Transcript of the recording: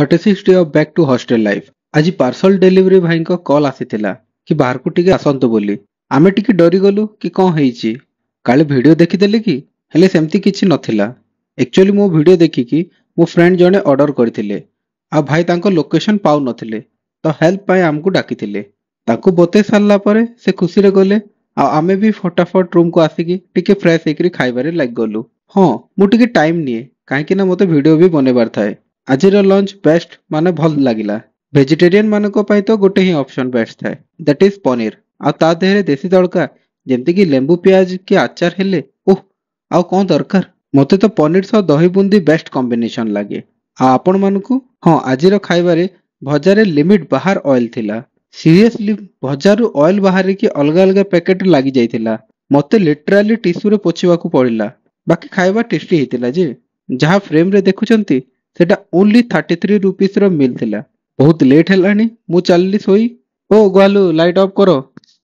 36 day of back to hostel life. आज parcel delivery भाई को कॉल आसीथिला कि बाहर को टिके आसंतु बोली। आमे टिके डरी गलु कि कौन हेइची, काले वीडियो देखिदेले कि हेले सेमती किछि नथिला। एक्चुअली मो वीडियो देखिकी मो फ्रेंड जने ऑर्डर करथिले आ भाई तांको लोकेशन पाउ नथिले, तो हेल्प पाए आमको डाकिथिले। तांको बते सारला परे से खुशी रे गले आ आमे भी फटाफट रूम को आसिकी टिके फ्रेश हेकरी खाइबारे लाग गलु। हां मु टिके टाइम निए काहेकि ना मते वीडियो भी बनेबार थाए। आजिर लंच बेस्ट माने भल लागिला। वेजिटेरियन मानको पाई तो गोटे ही ऑप्शन बेस्ट थाए, दैट इज पनीर आ ता देहरे देसी तड़का जेमति कि लेंबू प्याज के आचार हेले ओह आ कोन दरकार। मते तो पनीर सह दही बूंदी बेस्ट कॉम्बिनेशन लागे। आ आपण मानको हां आजिर खाइबारे भजारे लिमिट बाहर ऑयल थिला। सीरियसली भजारू ऑयल बाहर की अलग अलग पैकेट लागी जाइथिला। मते लिटराली टिश्यू रे पोछिबा को पड़िला। बाकी खाइबा टेस्टी हितिला जे जहां फ्रेम रे देखुचंती सेटा ओनली 33 रुपीस रो मिल थिला। बहुत लेट हेलानी मु चलली सोई। ओ ग्वालू लाइट ऑफ करो।